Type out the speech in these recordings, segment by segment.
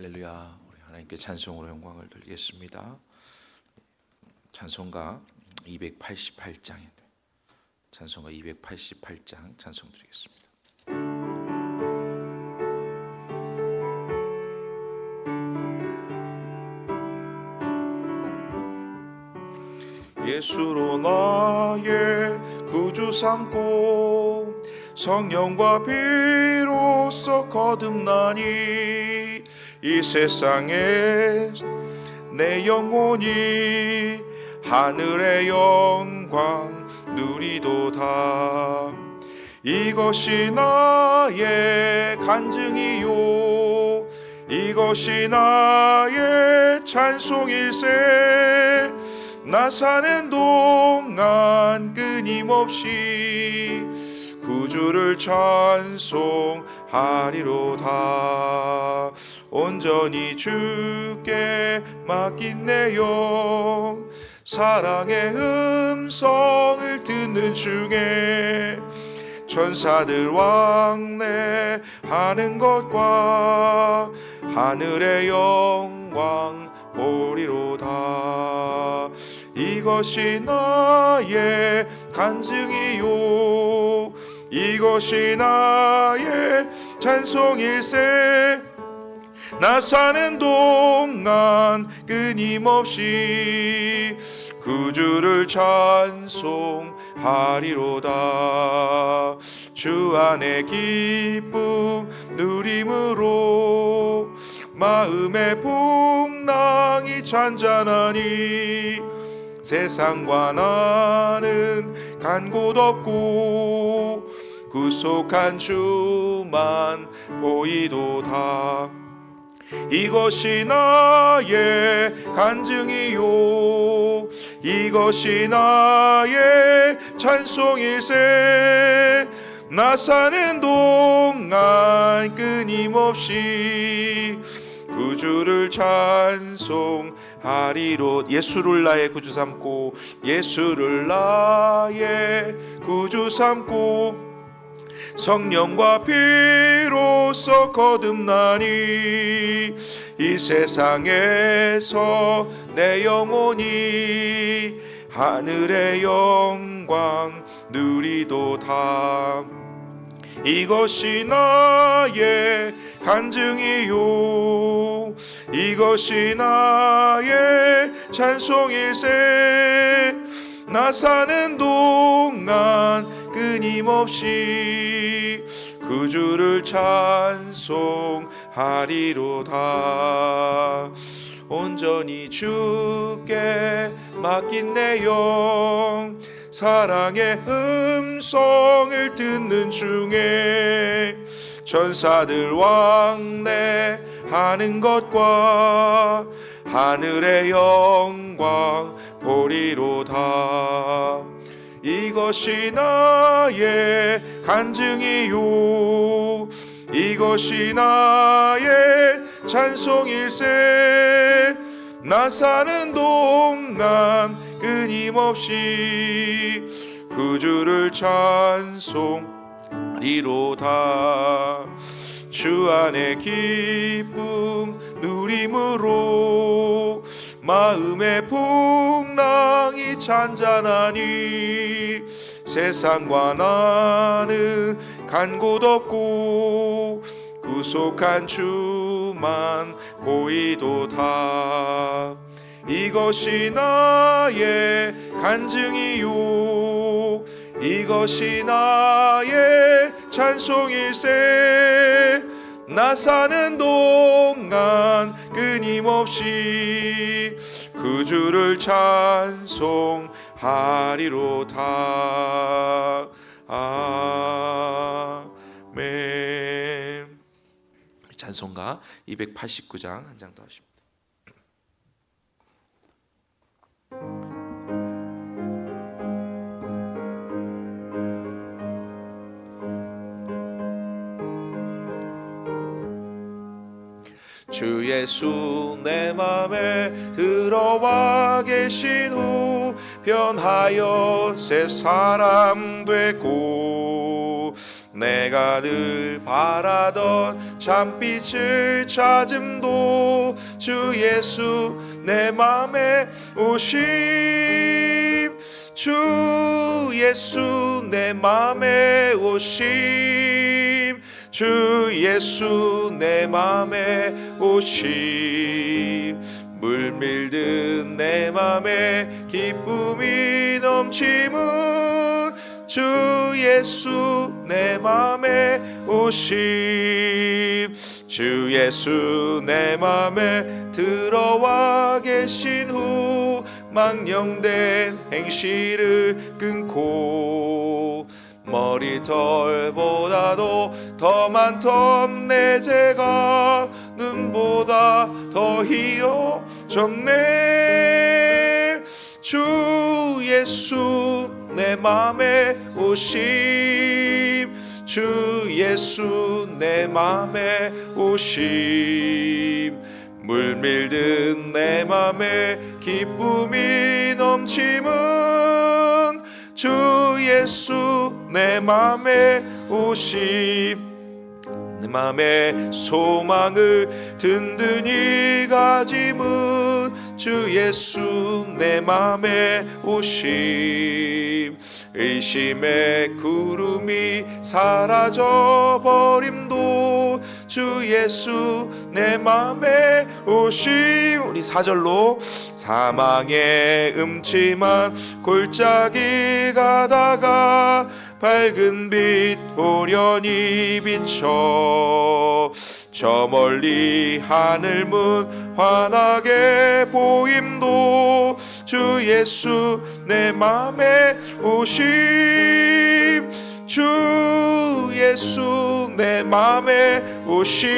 할렐루야. 우리 하나님께 찬송으로 영광을 돌리겠습니다. 찬송가 288장인데 찬송가 288장 찬송 드리겠습니다. 예수로 나의 구주 삼고 성령과 피로써 거듭나니 이 세상에 내 영혼이 하늘의 영광 누리도다. 이것이 나의 간증이요 이것이 나의 찬송일세. 나 사는 동안 끊임없이 구주를 찬송하리로다. 온전히 주께 맡긴 내 영 사랑의 음성을 듣는 중에 천사들 왕래하는 것과 하늘의 영광 보리로다. 이것이 나의 간증이요 이것이 나의 찬송일세. 나 사는 동안 끊임없이 구주를 찬송하리로다. 주 안에 기쁨 누림으로 마음의 풍랑이 잔잔하니 세상과 나는 간 곳 없고 구속한 주만 보이도다. 이것이 나의 간증이요 이것이 나의 찬송일세. 나 사는 동안 끊임없이 구주를 찬송하리로. 예수를 나의 구주 삼고 예수를 나의 구주 삼고 성령과 피로써 거듭나니 이 세상에서 내 영혼이 하늘의 영광 누리도다. 이것이 나의 간증이요 이것이 나의 찬송일세. 나 사는 동안 끊임없이 구주를 찬송하리로다. 온전히 주께 맡긴 내 영 사랑의 음성을 듣는 중에 천사들 왕래하는 것과 하늘의 영광 보리로다. 이것이 나의 간증이요 이것이 나의 찬송일세. 나 사는 동안 끊임없이 구주를 찬송하리로다. 주 안에 기쁨 누림으로 마음의 풍랑이 잔잔하니 세상과 나는 간 곳 없고 구속한 주만 보이도다. 이것이 나의 간증이요 이것이 나의 찬송일세. 나 사는 동안 끊임없이 구주를 찬송하리로다. 아멘. 찬송가 289장 한 장 더 하십니다. 주 예수 내 맘에 들어와 계신 후 변하여 새 사람 되고 내가 늘 바라던 참빛을 찾음도 주 예수 내 맘에 오심 주 예수 내 맘에 오심 주 예수 내 맘에 오심 물밀듯 내 맘에 기쁨이 넘치는 주 예수 내 맘에 오심 주 예수 내 맘에 들어와 계신 후 망령된 행실을 끊고 머리털보다도 더 많던 내 죄가 눈보다 더 희어졌네 주 예수 내 맘에 오심 주 예수 내 맘에 오심 물밀듯 내 맘에 기쁨이 넘치는 주 예수 내 맘에 오심 내 맘에 소망을 든든히 가짐은 주 예수 내 맘에 오심 의심의 구름이 사라져 버림도 주 예수 내 맘에 오심 우리 4절로 사망의 음침한 골짜기 가다가 밝은 빛 호련히 비쳐 저 멀리 하늘문 환하게 보임도 주 예수 내 맘에 오심 주 예수 내 맘에 오심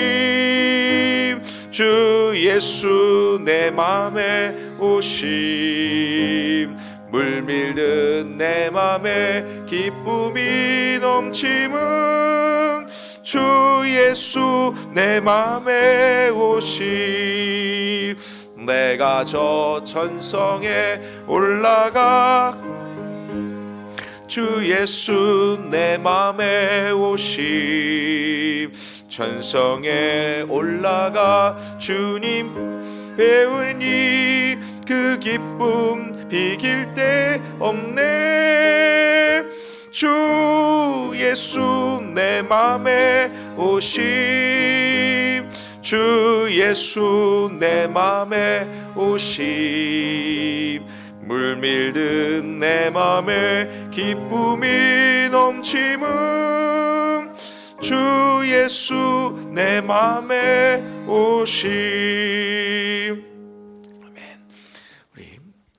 주 예수 내 맘에 오심 물밀듯 내 맘에 기쁨이 넘치는 주 예수 내 맘에 오심 내가 저 천성에 올라가 주 예수 내 맘에 오심 천성에 올라가 주님 배우니 그 기쁨 비길 데 없네 주 예수 내 맘에 오심 주 예수 내 맘에 오심 물밀듯 내 맘에 기쁨이 넘치는 주 예수 내 맘에 오심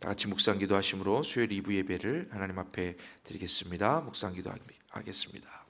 같이 묵상 기도하심으로 수요일 2부 예배를 하나님 앞에 드리겠습니다. 묵상 기도하겠습니다.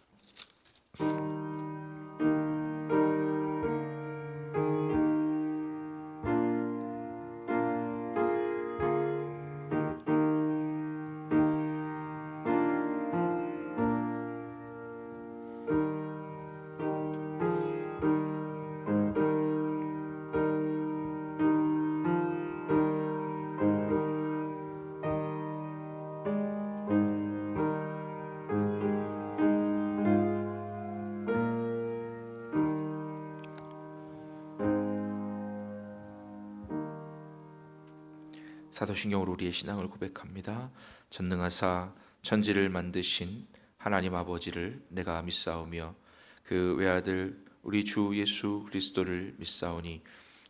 사도신경으로 우리의 신앙을 고백합니다. 전능하사 천지를 만드신 하나님 아버지를 내가 믿사오며 그 외아들 우리 주 예수 그리스도를 믿사오니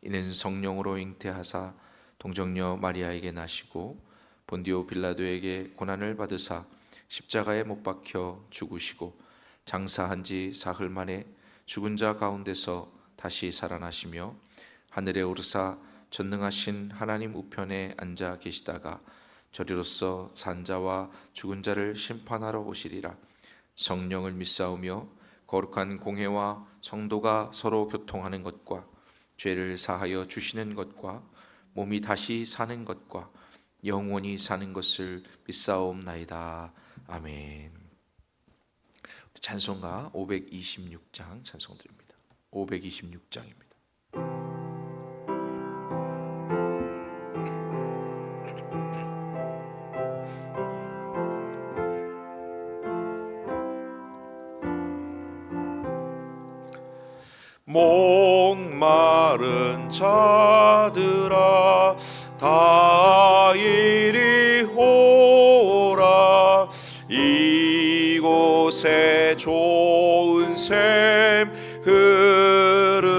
이는 성령으로 잉태하사 동정녀 마리아에게 나시고 본디오 빌라도에게 고난을 받으사 십자가에 못 박혀 죽으시고 장사한 지 사흘 만에 죽은 자 가운데서 다시 살아나시며 하늘에 오르사 전능하신 하나님 우편에 앉아 계시다가 저리로서 산 자와 죽은 자를 심판하러 오시리라. 성령을 믿사오며 거룩한 공회와 성도가 서로 교통하는 것과 죄를 사하여 주시는 것과 몸이 다시 사는 것과 영원히 사는 것을 믿사옵나이다. 아멘. 찬송가 526장 찬송 드립니다. 526장입니다. 목마른 자들아 다 이리 오라. 이곳에 좋은 샘 흐르도다.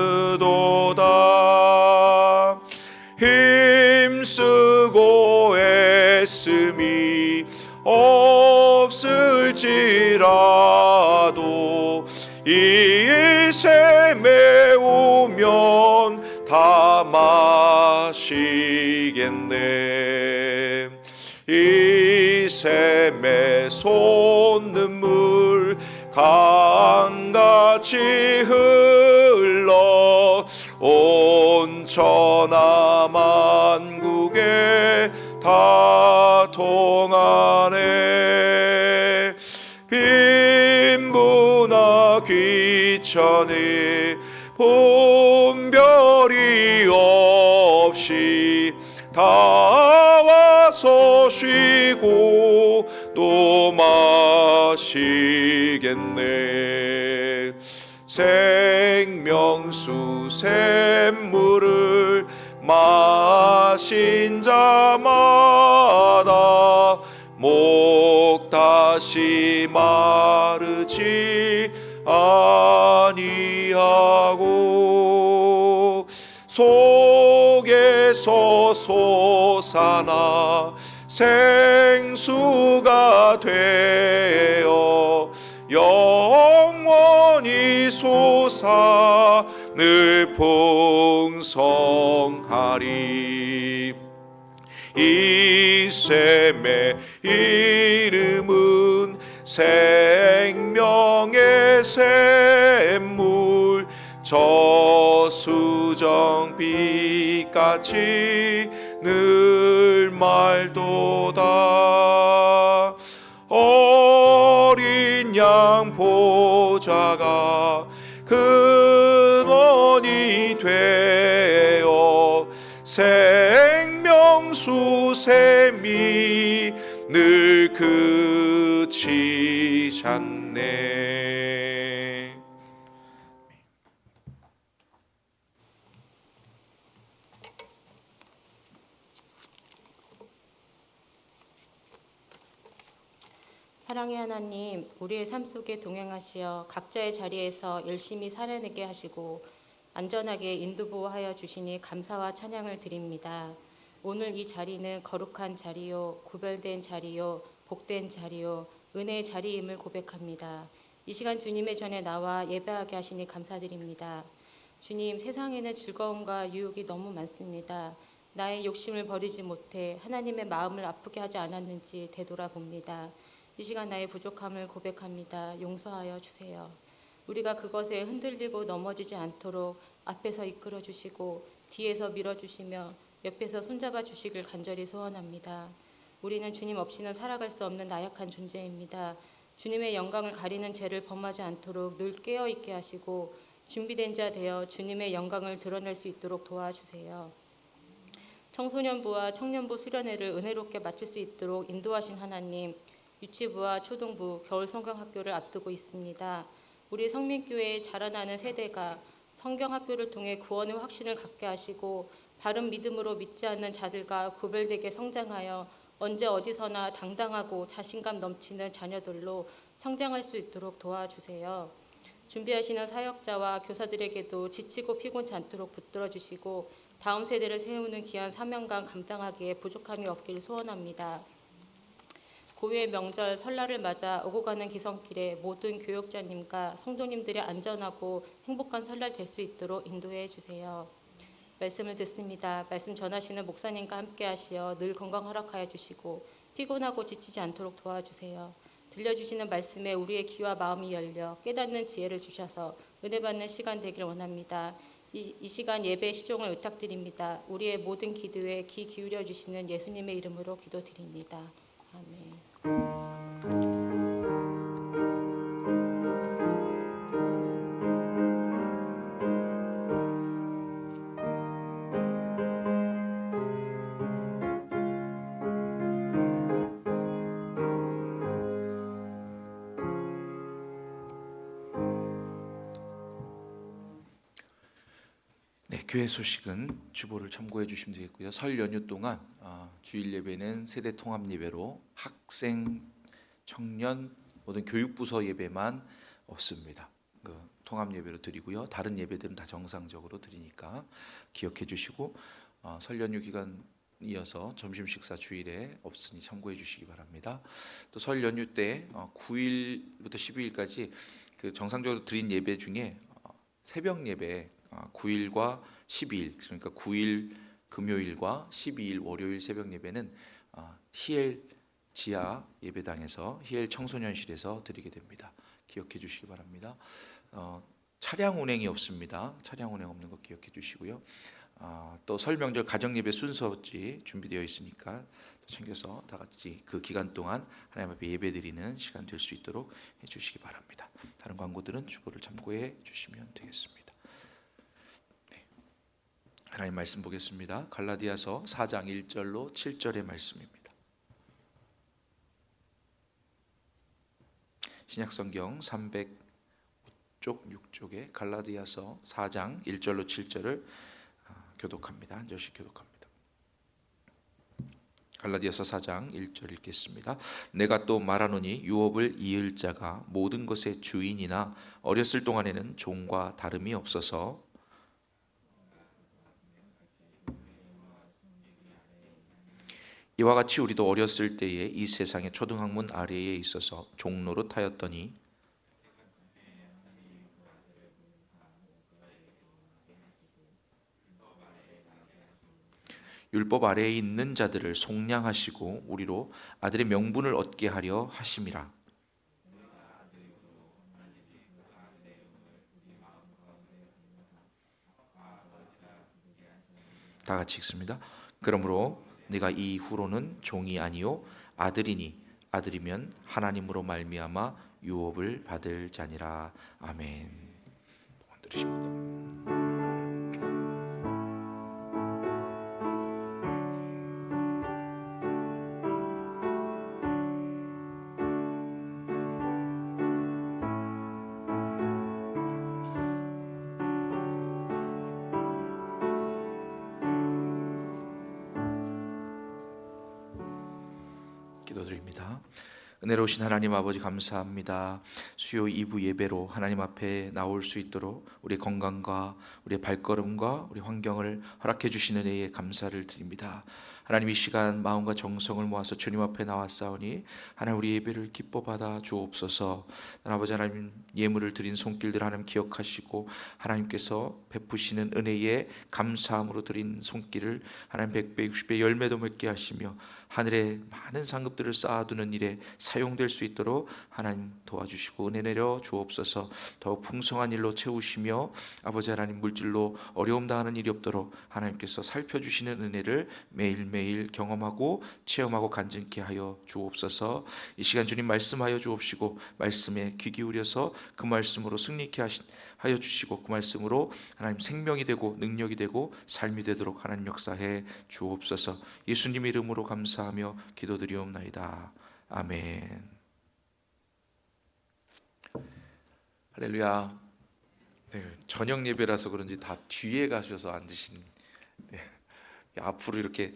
힘쓰고 애씀이 없을지라도 이 샘에 오면 다 마시겠네. 이 샘에 솟는물 강같이 흘러 온 천하 만국에 다 통하네. 빈부나 귀천이 분별이 없이 다 와서 쉬고 또 마시겠네. 생명수 샘물을 마신 자마다 목 다시 마르지 아니하고 속에서 솟아나 생수가 되어 영원히 솟아 늘 풍성하리. 이 샘의 이름은 생명의 샘물, 저수정빛같이 늘 맑도다. 어린 양 보좌가 근원이 되어 생명수 샘이 늘 그치지 않네. 사랑의 하나님, 우리의 삶 속에 동행하시어 각자의 자리에서 열심히 살아내게 하시고 안전하게 인도보호하여 주시니 감사와 찬양을 드립니다. 오늘 이 자리는 거룩한 자리요, 구별된 자리요, 복된 자리요, 은혜의 자리임을 고백합니다. 이 시간 주님의 전에 나와 예배하게 하시니 감사드립니다. 주님, 세상에는 즐거움과 유혹이 너무 많습니다. 나의 욕심을 버리지 못해 하나님의 마음을 아프게 하지 않았는지 되돌아봅니다. 이 시간 나의 부족함을 고백합니다. 용서하여 주세요. 우리가 그것에 흔들리고 넘어지지 않도록 앞에서 이끌어 주시고 뒤에서 밀어주시며 옆에서 손잡아 주시길 간절히 소원합니다. 우리는 주님 없이는 살아갈 수 없는 나약한 존재입니다. 주님의 영광을 가리는 죄를 범하지 않도록 늘 깨어있게 하시고 준비된 자 되어 주님의 영광을 드러낼 수 있도록 도와주세요. 청소년부와 청년부 수련회를 은혜롭게 마칠 수 있도록 인도하신 하나님, 유치부와 초등부, 겨울 성경학교를 앞두고 있습니다. 우리 성민교회에 자라나는 세대가 성경학교를 통해 구원의 확신을 갖게 하시고 바른 믿음으로 믿지 않는 자들과 구별되게 성장하여 언제 어디서나 당당하고 자신감 넘치는 자녀들로 성장할 수 있도록 도와주세요. 준비하시는 사역자와 교사들에게도 지치고 피곤치 않도록 붙들어 주시고 다음 세대를 세우는 귀한 사명감 감당하기에 부족함이 없길 소원합니다. 고유의 명절 설날을 맞아 오고 가는 기성길에 모든 교역자님과 성도님들의 안전하고 행복한 설날 될 수 있도록 인도해 주세요. 말씀을 듣습니다. 말씀 전하시는 목사님과 함께 하시어 늘 건강 허락하여 주시고 피곤하고 지치지 않도록 도와주세요. 들려주시는 말씀에 우리의 귀와 마음이 열려 깨닫는 지혜를 주셔서 은혜 받는 시간 되길 원합니다. 이 시간 예배 시종을 부탁드립니다. 우리의 모든 기도에 귀 기울여 주시는 예수님의 이름으로 기도드립니다. 아멘. 교회 소식은 주보를 참고해 주시면 되겠고요. 설 연휴 동안 주일 예배는 세대 통합 예배로 학생, 청년 모든 교육부서 예배만 없습니다. 그 통합 예배로 드리고요. 다른 예배들은 다 정상적으로 드리니까 기억해 주시고 설 연휴 기간 이어서 점심 식사 주일에 없으니 참고해 주시기 바랍니다. 또 설 연휴 때 9일부터 12일까지 그 정상적으로 드린 예배 중에 새벽 예배 9일과 12일, 그러니까 9일 금요일과 12일 월요일 새벽 예배는 히엘 지하 예배당에서 히엘 청소년실에서 드리게 됩니다. 기억해 주시기 바랍니다. 차량 운행이 없습니다. 차량 운행 없는 거 기억해 주시고요. 또 설 명절 가정 예배 순서지 준비되어 있으니까 챙겨서 다 같이 그 기간 동안 하나님 앞에 예배 드리는 시간 될 수 있도록 해 주시기 바랍니다. 다른 광고들은 주보를 참고해 주시면 되겠습니다. 네. 하나님 말씀 보겠습니다. 갈라디아서 4장 1절로 7절의 말씀입니다. 신약성경 300쪽 6쪽에 갈라디아서 4장 1절로 7절을 교독합니다. 한 절씩 교독합니다. 갈라디아서 4장 1절 읽겠습니다. 내가 또 말하노니 유업을 이을 자가 모든 것의 주인이나 어렸을 동안에는 종과 다름이 없어서 이와 같이 우리도 어렸을 때에 이 세상의 초등학문 아래에 있어서 종노릇하였더니 율법 아래에 있는 자들을 속량하시고 우리로 아들의 명분을 얻게 하려 하심이라. 다 같이 읽습니다. 그러므로 네가 이후로는 종이 아니요 아들이니 아들이면 하나님으로 말미암아 유업을 받을 자니라. 아멘. 들으십니다. 기도드립니다. 은혜로우신 하나님 아버지 감사합니다. 수요 2부 예배로 하나님 앞에 나올 수 있도록 우리 건강과 우리의 발걸음과 우리 환경을 허락해 주신 은혜에 감사를 드립니다. 하나님 이 시간 마음과 정성을 모아서 주님 앞에 나왔사오니 하나님 우리 예배를 기뻐 받아 주옵소서. 아버지 하나님 예물을 드린 손길들 하나님 기억하시고 하나님께서 베푸시는 은혜에 감사함으로 드린 손길을 하나님 100배 60배 열매도 맺게 하시며 하늘에 많은 상급들을 쌓아두는 일에 사용될 수 있도록 하나님 도와주시고 은혜 내려 주옵소서. 더욱 풍성한 일로 채우시며 아버지 하나님 물질로 어려움 당하는 일이 없도록 하나님께서 살펴주시는 은혜를 매일매일 경험하고 체험하고 간증케 하여 주옵소서. 이 시간 주님 말씀하여 주옵시고 말씀에 귀 기울여서 그 말씀으로 승리케 하여 주시고 그 말씀으로 하나님 생명이 되고 능력이 되고 삶이 되도록 하나님 역사해 주옵소서. 예수님 이름으로 감사하며 기도드리옵나이다. 아멘. 할렐루야. 네, 저녁 예배라서 그런지 다 뒤에 가셔서 앉으신. 네, 앞으로 이렇게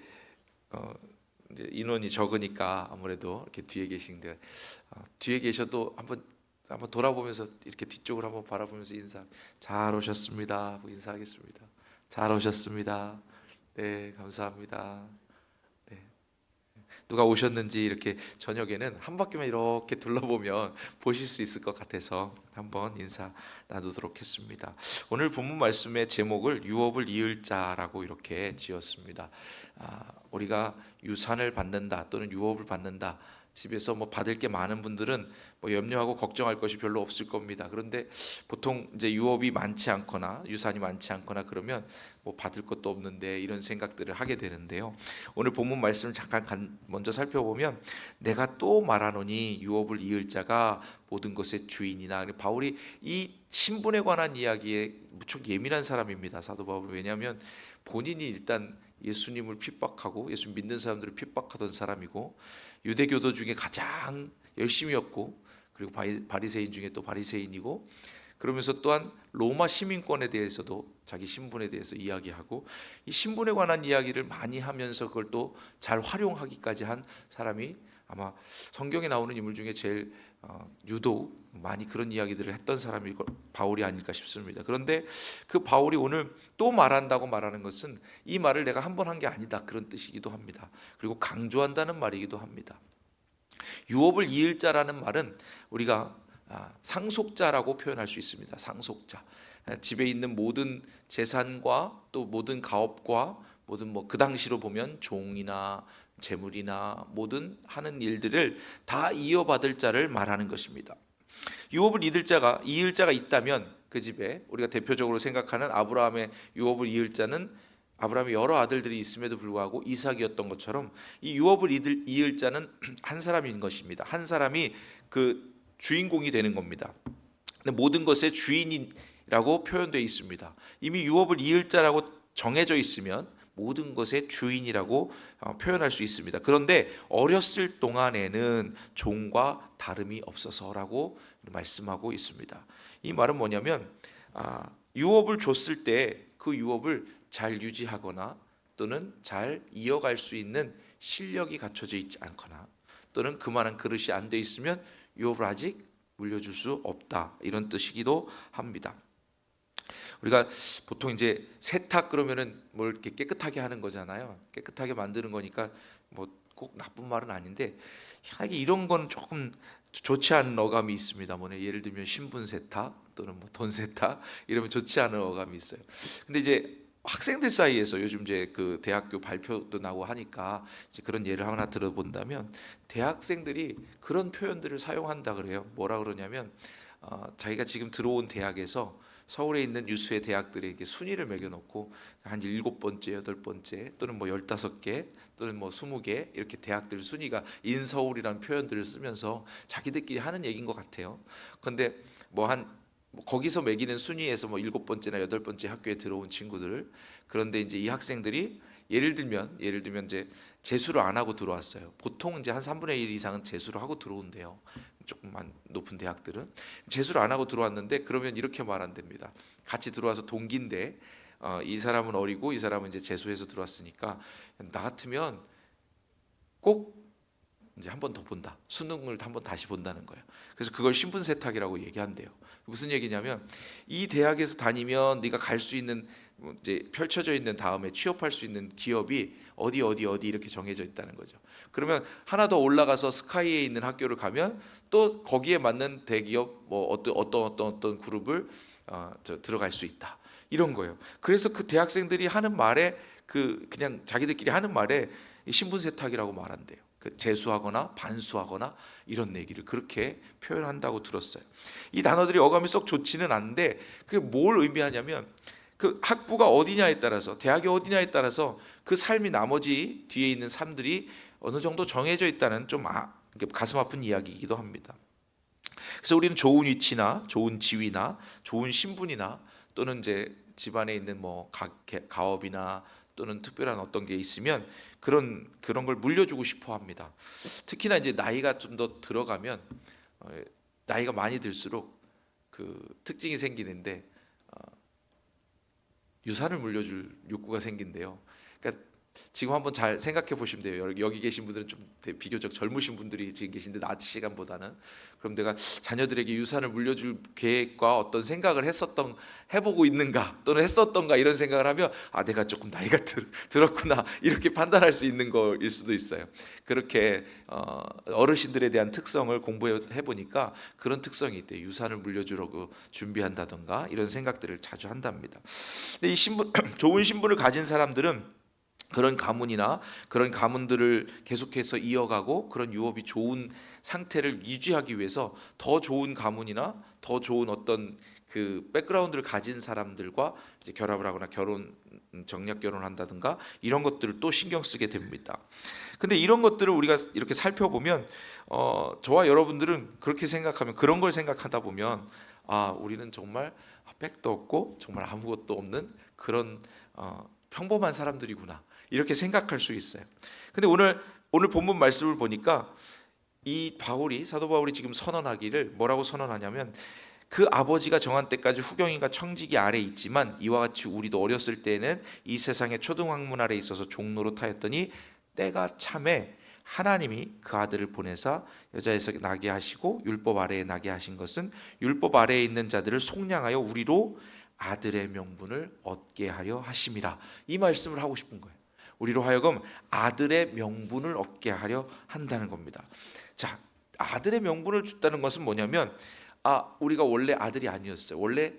이제 인원이 적으니까 아무래도 이렇게 뒤에 계신데 뒤에 계셔도 한번 돌아보면서 이렇게 뒤쪽으로 한번 바라보면서 인사. 잘 오셨습니다 하고 인사하겠습니다. 잘 오셨습니다. 네, 감사합니다. 네. 누가 오셨는지 이렇게 저녁에는 한 바퀴만 이렇게 둘러보면 보실 수 있을 것 같아서 한번 인사 나누도록 했습니다. 오늘 본문 말씀의 제목을 유업을 이을 자라고 이렇게 지었습니다. 우리가 유산을 받는다 또는 유업을 받는다, 집에서 받을 게 많은 분들은 염려하고 걱정할 것이 별로 없을 겁니다. 그런데 보통 이제 유업이 많지 않거나 유산이 많지 않거나 그러면 받을 것도 없는데 이런 생각들을 하게 되는데요. 오늘 본문 말씀을 잠깐 먼저 살펴보면 내가 또 말하노니 유업을 이을 자가 모든 것의 주인이나, 바울이 이 신분에 관한 이야기에 무척 예민한 사람입니다. 사도 바울은. 왜냐하면 본인이 일단 예수님을 핍박하고 예수 믿는 사람들을 핍박하던 사람이고 유대교도 중에 가장 열심이었고 그리고 바리새인 중에 또 바리새인이고 그러면서 또한 로마 시민권에 대해서도 자기 신분에 대해서 이야기하고 이 신분에 관한 이야기를 많이 하면서 그걸 또 잘 활용하기까지 한 사람이 아마 성경에 나오는 인물 중에 제일 유독 많이 그런 이야기들을 했던 사람이 바울이 아닐까 싶습니다. 그런데 그 바울이 오늘 또 말한다고 말하는 것은 이 말을 내가 한 번 한 게 아니다 그런 뜻이기도 합니다. 그리고 강조한다는 말이기도 합니다. 유업을 이을 자라는 말은 우리가 상속자라고 표현할 수 있습니다. 상속자. 집에 있는 모든 재산과 또 모든 가업과 모든 그 당시로 보면 종이나 재물이나 모든 하는 일들을 다 이어받을 자를 말하는 것입니다. 유업을 이을 자가 있다면 그 집에 우리가 대표적으로 생각하는 아브라함의 유업을 이을 자는 아브라함의 여러 아들들이 있음에도 불구하고 이삭이었던 것처럼 이 유업을 이을 자는 한 사람인 것입니다. 한 사람이 그 주인공이 되는 겁니다. 근데 모든 것의 주인이라고 표현되어 있습니다. 이미 유업을 이을 자라고 정해져 있으면 모든 것의 주인이라고 표현할 수 있습니다. 그런데 어렸을 동안에는 종과 다름이 없어서라고 말씀하고 있습니다. 이 말은 뭐냐면 유업을 줬을 때 그 유업을 잘 유지하거나 또는 잘 이어갈 수 있는 실력이 갖춰져 있지 않거나 또는 그만한 그릇이 안 돼 있으면 유업을 아직 물려줄 수 없다 이런 뜻이기도 합니다. 우리가 보통 이제 세탁 그러면은 뭘 이렇게 깨끗하게 하는 거잖아요. 깨끗하게 만드는 거니까 뭐 꼭 나쁜 말은 아닌데 이게 이런 건 조금 좋지 않은 어감이 있습니다. 뭐 예를 들면 신분 세탁 또는 뭐 돈 세탁 이러면 좋지 않은 어감이 있어요. 근데 이제 학생들 사이에서 요즘 이제 그 대학교 발표도 나고 하니까 이제 그런 예를 하나 들어본다면 대학생들이 그런 표현들을 사용한다 그래요. 뭐라 그러냐면 자기가 지금 들어온 대학에서 서울에 있는 유수의 대학들에 이렇게 순위를 매겨놓고 한 7번째, 8번째 또는 뭐 15개 또는 뭐 20개 이렇게 대학들 순위가 인서울이라는 표현들을 쓰면서 자기들끼리 하는 얘기인 것 같아요. 그런데 거기서 매기는 순위에서 뭐 7번째나 8번째 학교에 들어온 친구들 그런데 이제 이 학생들이 예를 들면 이제 재수를 안 하고 들어왔어요. 보통 이제 한 3분의 1 이상은 재수를 하고 들어온대요. 조금만 높은 대학들은 재수를 안 하고 들어왔는데 그러면 이렇게 말한답니다. 같이 들어와서 동기인데 이 사람은 어리고 이 사람은 이제 재수해서 들어왔으니까 나 같으면 꼭 이제 한 번 더 본다. 수능을 한 번 다시 본다는 거예요. 그래서 그걸 신분 세탁이라고 얘기한대요. 무슨 얘기냐면 이 대학에서 다니면 네가 갈 수 있는 이제 펼쳐져 있는 다음에 취업할 수 있는 기업이 어디 이렇게 정해져 있다는 거죠. 그러면 하나 더 올라가서 스카이에 있는 학교를 가면 또 거기에 맞는 대기업 뭐 어떤 그룹을 들어갈 수 있다. 이런 거예요. 그래서 그 대학생들이 하는 말에 그냥 자기들끼리 하는 말에 신분 세탁이라고 말한대요. 재수하거나 반수하거나 이런 얘기를 그렇게 표현한다고 들었어요. 이 단어들이 어감이 썩 좋지는 않은데 그게 뭘 의미하냐면 그 학부가 어디냐에 따라서 대학이 어디냐에 따라서 그 삶이 나머지 뒤에 있는 삶들이 어느 정도 정해져 있다는 좀 가슴 아픈 이야기이기도 합니다. 그래서 우리는 좋은 위치나 좋은 지위나 좋은 신분이나 또는 이제 집안에 있는 뭐 가업이나 또는 특별한 어떤 게 있으면 그런 걸 물려주고 싶어 합니다. 특히나 이제 나이가 좀 더 들어가면 나이가 많이 들수록 그 특징이 생기는데 유산을 물려줄 욕구가 생긴대요. 그러니까 지금 한번 잘 생각해 보시면 돼요. 여기 계신 분들은 좀 비교적 젊으신 분들이 지금 계신데 낮 시간보다는 그럼 내가 자녀들에게 유산을 물려줄 계획과 어떤 생각을 해보고 있는가 또는 했었던가 이런 생각을 하면 내가 조금 나이가 들었구나 이렇게 판단할 수 있는 거일 수도 있어요. 그렇게 어르신들에 대한 특성을 공부해 보니까 그런 특성이 있대요. 유산을 물려주려고 준비한다던가 이런 생각들을 자주 한답니다. 근데 이 좋은 신분을 가진 사람들은 그런 가문이나 그런 가문들을 계속해서 이어가고 그런 유업이 좋은 상태를 유지하기 위해서 더 좋은 가문이나 더 좋은 어떤 그 백그라운드를 가진 사람들과 이제 결합을 하거나 정략 결혼을 한다든가 이런 것들을 또 신경 쓰게 됩니다. 근데 이런 것들을 우리가 이렇게 살펴보면 저와 여러분들은 그렇게 생각하면 그런 걸 생각하다 보면 우리는 정말 백도 없고 정말 아무것도 없는 그런 평범한 사람들이구나 이렇게 생각할 수 있어요. 근데 오늘 본문 말씀을 보니까 이 사도 바울이 지금 선언하기를 뭐라고 선언하냐면 그 아버지가 정한 때까지 후경인과 청지기 아래에 있지만 이와 같이 우리도 어렸을 때에는 이 세상의 초등학문 아래에 있어서 종로로 타였더니 때가 참에 하나님이 그 아들을 보내사 여자에서 나게 하시고 율법 아래에 나게 하신 것은 율법 아래에 있는 자들을 속량하여 우리로 아들의 명분을 얻게 하려 하심이라. 이 말씀을 하고 싶은 거예요. 우리로 하여금 아들의 명분을 얻게 하려 한다는 겁니다. 자, 아들의 명분을 줬다는 것은 뭐냐면 우리가 원래 아들이 아니었어요. 원래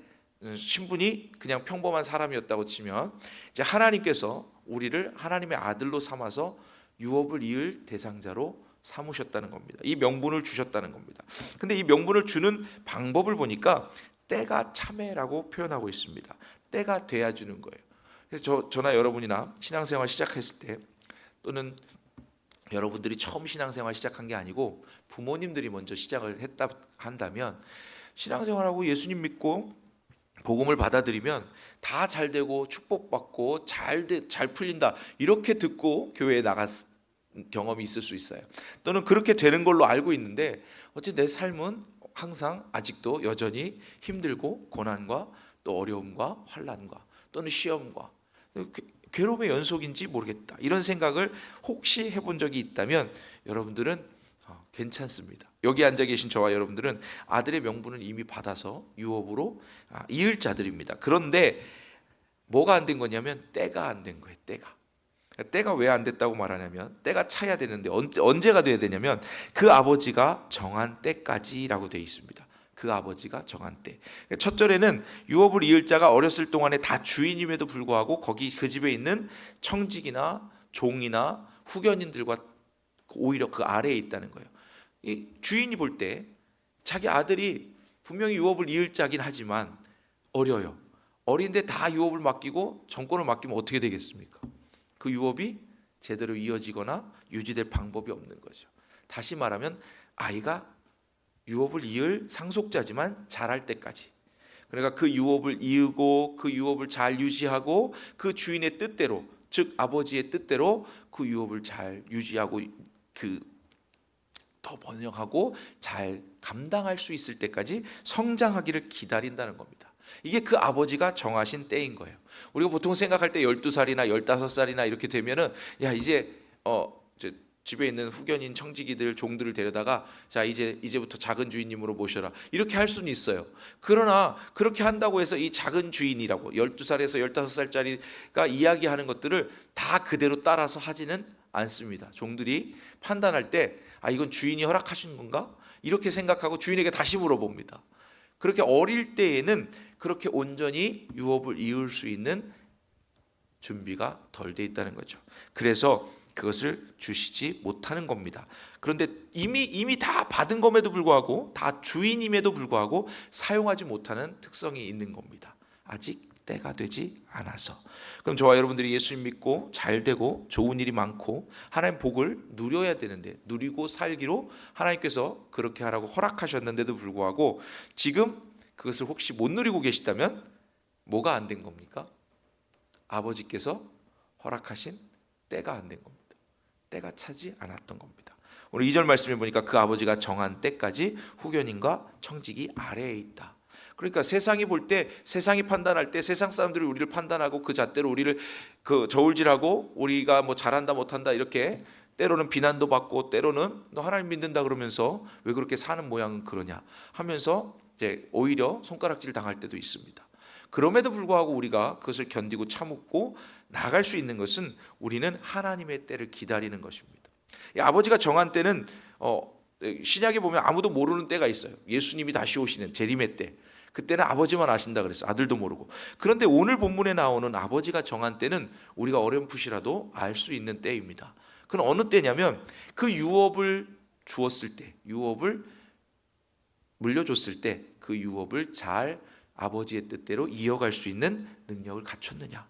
신분이 그냥 평범한 사람이었다고 치면 이제 하나님께서 우리를 하나님의 아들로 삼아서 유업을 이을 대상자로 삼으셨다는 겁니다. 이 명분을 주셨다는 겁니다. 근데 이 명분을 주는 방법을 보니까 때가 참에라고 표현하고 있습니다. 때가 돼야 주는 거예요. 그래서 저나 여러분이나 신앙생활 시작했을 때 또는 여러분들이 처음 신앙생활 시작한 게 아니고 부모님들이 먼저 시작을 했다 한다면 신앙생활하고 예수님 믿고 복음을 받아들이면 다 잘 되고 축복받고 잘 풀린다 이렇게 듣고 교회에 나갔 경험이 있을 수 있어요. 또는 그렇게 되는 걸로 알고 있는데 어째 내 삶은 항상 아직도 여전히 힘들고 고난과 또 어려움과 환난과 또는 시험과 괴로움의 연속인지 모르겠다. 이런 생각을 혹시 해본 적이 있다면 여러분들은 괜찮습니다. 여기 앉아 계신 저와 여러분들은 아들의 명분을 이미 받아서 유업으로 이을 자들입니다. 그런데 뭐가 안 된 거냐면 때가 안 된 거예요. 때가 왜 안 됐다고 말하냐면 때가 차야 되는데 언제가 돼야 되냐면 그 아버지가 정한 때까지라고 되어 있습니다. 그 아버지가 정한 때. 첫 절에는 유업을 이을 자가 어렸을 동안에 다 주인임에도 불구하고 거기 그 집에 있는 청직이나 종이나 후견인들과 오히려 그 아래에 있다는 거예요. 이 주인이 볼 때 자기 아들이 분명히 유업을 이을 자긴 하지만 어려요. 어린데 다 유업을 맡기고 정권을 맡기면 어떻게 되겠습니까? 그 유업이 제대로 이어지거나 유지될 방법이 없는 거죠. 다시 말하면 아이가 유업을 이을 상속자지만 자랄 때까지, 그러니까 그 유업을 이으고 그 유업을 잘 유지하고 그 주인의 뜻대로, 즉 아버지의 뜻대로 그 유업을 잘 유지하고 더 번영하고 잘 감당할 수 있을 때까지 성장하기를 기다린다는 겁니다. 이게 그 아버지가 정하신 때인 거예요. 우리가 보통 생각할 때 12살이나 15살이나 이렇게 되면은 이제 집에 있는 후견인 청지기들 종들을 데려다가 자 이제부터 작은 주인님으로 모셔라 이렇게 할 수는 있어요. 그러나 그렇게 한다고 해서 이 작은 주인이라고 12살에서 15살짜리가 이야기하는 것들을 다 그대로 따라서 하지는 않습니다. 종들이 판단할 때 이건 주인이 허락하신 건가? 이렇게 생각하고 주인에게 다시 물어봅니다. 그렇게 어릴 때에는 그렇게 온전히 유업을 이을 수 있는 준비가 덜 돼 있다는 거죠. 그래서 그것을 주시지 못하는 겁니다. 그런데 이미 다 받은 것에도 불구하고 다 주인임에도 불구하고 사용하지 못하는 특성이 있는 겁니다. 아직 때가 되지 않아서. 그럼 저와 여러분들이 예수님 믿고 잘 되고 좋은 일이 많고 하나님 복을 누려야 되는데 누리고 살기로 하나님께서 그렇게 하라고 허락하셨는데도 불구하고 지금 그것을 혹시 못 누리고 계시다면 뭐가 안 된 겁니까? 아버지께서 허락하신 때가 안 된 겁니다. 때가 차지 않았던 겁니다. 오늘 2절 말씀에 보니까 그 아버지가 정한 때까지 후견인과 청직이 아래에 있다. 그러니까 세상이 볼 때, 세상이 판단할 때 세상 사람들이 우리를 판단하고 그 잣대로 우리를 저울질하고 우리가 뭐 잘한다 못한다 이렇게 때로는 비난도 받고 때로는 너 하나님 믿는다 그러면서 왜 그렇게 사는 모양은 그러냐 하면서 이제 오히려 손가락질 당할 때도 있습니다. 그럼에도 불구하고 우리가 그것을 견디고 참고 나아갈 수 있는 것은 우리는 하나님의 때를 기다리는 것입니다. 아버지가 정한 때는 신약에 보면 아무도 모르는 때가 있어요. 예수님이 다시 오시는 재림의 때. 그때는 아버지만 아신다 그랬어요. 아들도 모르고. 그런데 오늘 본문에 나오는 아버지가 정한 때는 우리가 어렴풋이라도 알 수 있는 때입니다. 그건 어느 때냐면 그 유업을 주었을 때, 유업을 물려줬을 때 그 유업을 잘 아버지의 뜻대로 이어갈 수 있는 능력을 갖췄느냐.